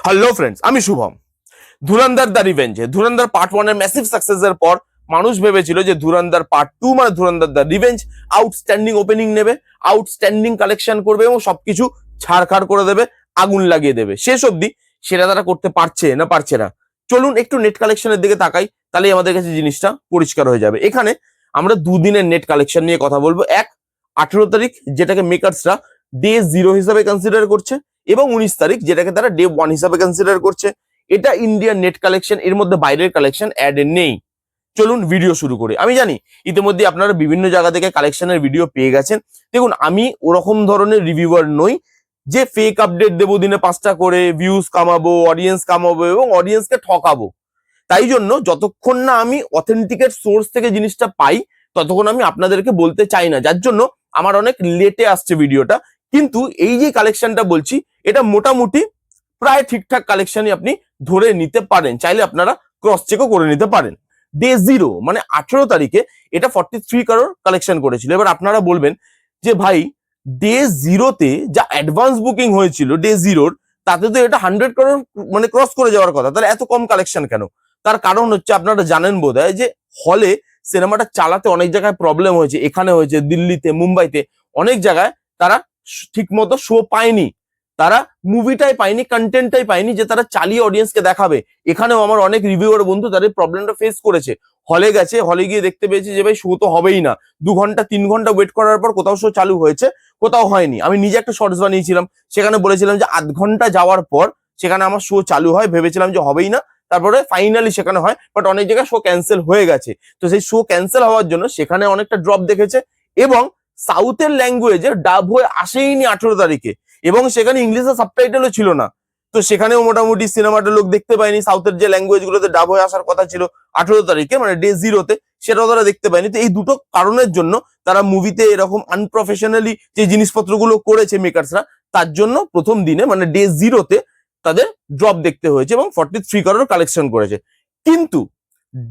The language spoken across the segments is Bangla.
হ্যালো ফ্রেন্ডস, আমি শুভম। ধুরন্ধর দ্য রিভেঞ্জে ধুরন্ধর পার্ট 1 এর ম্যাসিভ সাকসেসের পর মানুষ ভেবেছিল যে ধুরন্ধর পার্ট 2 মানে ধুরন্ধর দ্য রিভেঞ্জ আউটস্ট্যান্ডিং ওপেনিং নেবে, আউটস্ট্যান্ডিং কালেকশন করবে এবং সবকিছু ছাড়খাড় করে দেবে, আগুন লাগিয়ে দেবে। শেষ অবধি সেটা তারা করতে পারছে না পারছে না। চলুন একটু নেট কালেকশনের দিকে তাকাই, তাহলে আমাদের কাছে জিনিসটা পরিষ্কার হয়ে যাবে। এখানে আমরা দুদিনের নেট কালেকশন নিয়ে কথা বলবো। 18 তারিখ, যেটাকে মেকার্সরা ডে 0 হিসাবে কনসিডার করছে, এবং 19 তারিখ, যেটাকে তারা ডে 1 হিসাবে কনসিডার করছে। এটা ইন্ডিয়ান নেট কালেকশন, এর মধ্যে বাইরের কালেকশন অ্যাড নেই। চলুন ভিডিও শুরু করি। আমি জানি ইতিমধ্যে আপনারা বিভিন্ন জায়গা থেকে কালেকশনের ভিডিও পেয়ে গেছেন। দেখুন, আমি ওরকম ধরনের রিভিউয়ার নই যে ফেক আপডেট দেবো, দিনে 5টা করে ভিউজ কামাবো, অডিয়েন্স কামাবো এবং অডিয়েন্সকে ঠকাবো। তাই জন্য যতক্ষণ না আমি অথেন্টিকেট সোর্স থেকে জিনিসটা পাই, ততক্ষণ আমি আপনাদেরকে বলতে চাই না, যার জন্য আমার অনেক লেটে আসছে ভিডিওটা। কিন্তু এই যে কালেকশনটা বলছি, এটা মোটামুটি প্রায় ঠিকঠাক কালেকশনই আপনি ধরে নিতে পারেন, চাইলে আপনারা ক্রস চেকও করে নিতে পারেন। ডে 0 মানে 18 তারিখে এটা 43 কারোর কালেকশন করেছিল। এবার আপনারা বলবেন যে ভাই, ডে 0তে যা অ্যাডভান্স বুকিং হয়েছিল ডে 0-র, তাতে তো এটা 100 কারোর মানে ক্রস করে যাওয়ার কথা, তাহলে এত কম কালেকশন কেন? তার কারণ হচ্ছে, আপনারা জানেন বোধহয়, যে হলে সিনেমাটা চালাতে অনেক জায়গায় প্রবলেম হয়েছে। এখানে হয়েছে, দিল্লিতে, মুম্বাইতে, অনেক জায়গায় তারা ঠিক মতো শো পায়নি, তারা মুভিটাই পায়নি, কন্টেন্টটাই পায়নি যে তারা চালিয়ে অডিয়েন্সকে দেখাবে। এখানেও আমার অনেক রিভিউয়ার বন্ধু তাদের প্রবলেমটা ফেস করেছে। হলে গেছে, হলে গিয়ে দেখতে পেয়েছে যে ভাই শো তো হবেই না। 2 ঘন্টা 3 ঘন্টা ওয়েট করার পর কোথাও শো চালু হয়েছে, কোথাও হয়নি। আমি নিজে একটা শর্টস বানিয়েছিলাম, সেখানে বলেছিলাম যে 8 ঘন্টা যাওয়ার পর সেখানে আমার শো চালু হয়, ভেবেছিলাম যে হবেই না, তারপরে ফাইনালি সেখানে হয়, বাট অনেক জায়গায় শো ক্যান্সেল হয়ে গেছে। তো সেই শো ক্যান্সেল হওয়ার জন্য সেখানে অনেকটা ড্রপ দেখেছে, এবং সাউথের ল্যাঙ্গুয়েজে ডাব হয়ে আসেইনি 18 তারিখে, এবং সেখানে ইংলিশে সাবটাইটেলও ছিল না। তো সেখানেও মোটামুটি সিনেমাটা লোক দেখতে পায়নি। সাউথের যে ল্যাঙ্গুয়েজ গুলোতে ডাব হয়ে আসার কথা ছিল 18 তারিখে মানে ডে 0-তে, সেটাও তারা দেখতে পায়নি। তো এই দুটো কারণের জন্য তারা মুভিতে এরকম আনপ্রফেশনালি যে জিনিসপত্রগুলো করেছে মেকার্সরা, তার জন্য প্রথম দিনে মানে ডে 0-তে তাদের ড্রপ দেখতে হয়েছে এবং 43 কারোর কালেকশন করেছে। কিন্তু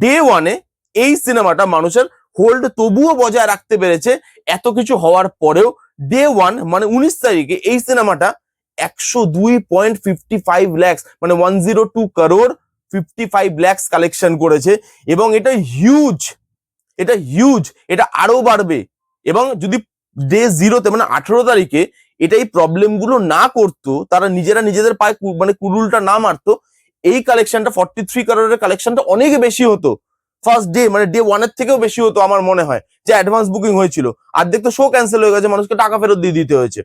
ডে 1-এ এই সিনেমাটা মানুষের হোল্ড তবুও বজায় রাখতে পেরেছে। এত কিছু হওয়ার পরেও ডে 1 মানে 19 তারিখে এই সিনেমাটা 102.55 lakhs মানে 102 crore 55 lakhs কালেকশন করেছে, এবং এটা হিউজ, এটা আরো বাড়বে। এবং যদি ডে 0-তে মানে 18 তারিখে এটা এই প্রবলেম গুলো না করতো, তারা নিজেরা নিজেদের পায়ে মানে কুড়ুলটা না মারতো, এই কালেকশনটা 43 কারোরের কালেকশনটা অনেক বেশি হতো। ফার্স্ট ডে মানে ডে 1-এর থেকেও বেশি হতো আমার মনে হয়, যে অ্যাডভান্স বুকিং হয়েছিল। অর্ধেক তো শো ক্যান্সেল হয়ে গেছে, মানুষকে টাকা ফেরত দিয়ে দিতে হয়েছে।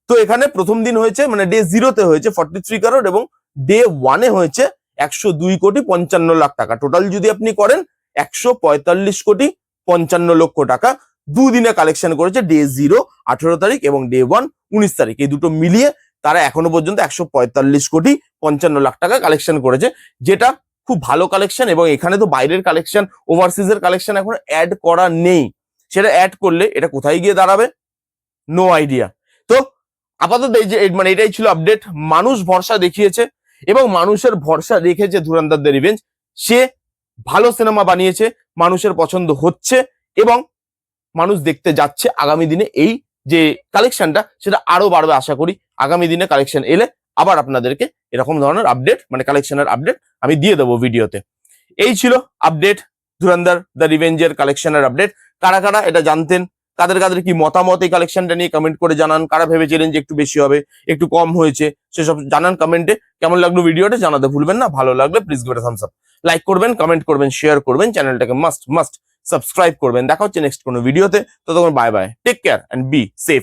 তো এখানে প্রথম দিন হয়েছে মানে ডে 0-তে হয়েছে 43 কারোর, এবং ডে 1-এ হয়েছে 102.55 লাখ টাকা। টোটাল যদি আপনি করেন 145.55 লক্ষ টাকা দুদিনে কালেকশন করেছে ডে 0 18 তারিখ এবং ডে 1 19 তারিখ। এই দুটো মিলিয়ে তারা এখনো পর্যন্ত 145.55 লাখ টাকা কালেকশন করেছে, যেটা খুব ভালো কালেকশন। এবং এখানে তো বাইরের কালেকশন, ওভারসিজের কালেকশন এখন অ্যাড করা নেই। সেটা অ্যাড করলে এটা কোথায় গিয়ে দাঁড়াবে, নো আইডিয়া। তো আপাতত এই যে মানে এটাই ছিল আপডেট। মানুষ ভরসা দেখিয়েছে এবং মানুষের ভরসা রেখেছে ধুরন্ধর দ্য রিভেঞ্জ। সে ভালো সিনেমা বানিয়েছে, মানুষের পছন্দ হচ্ছে এবং মানুষ দেখতে যাচ্ছে। আগামী দিনে এই যে কালেকশনটা সেটা আরো বাড়বে আশা করি। আগামী দিনে কালেকশন এলে আবার আপনাদেরকে এরকম ধরনের আপডেট মানে কালেকশনের আপডেট আমি দিয়ে দেবো ভিডিওতে। এই ছিল আপডেট, ধুরন্ধর দ্য রিভেঞ্জের কালেকশনের আপডেট। কারা কারা এটা জানতেন, কাদের কাদের কি মতামত এই কালেকশনটা নিয়ে কমেন্ট করে জানান। কারা ভেবেছিলেন যে একটু বেশি হবে, একটু কম হয়েছে, সেসব জানান কমেন্টে। কেমন লাগলো ভিডিওটা জানাতে ভুলবেন না। ভালো লাগলে please give it a Thums up, like করবেন, কমেন্ট করবেন, শেয়ার করবেন, চ্যানেলটাকে মাস্ট সাবস্ক্রাইব করবেন। দেখা হচ্ছে নেক্সট কোনো ভিডিওতে। ততক্ষণ bye bye, take care and be safe.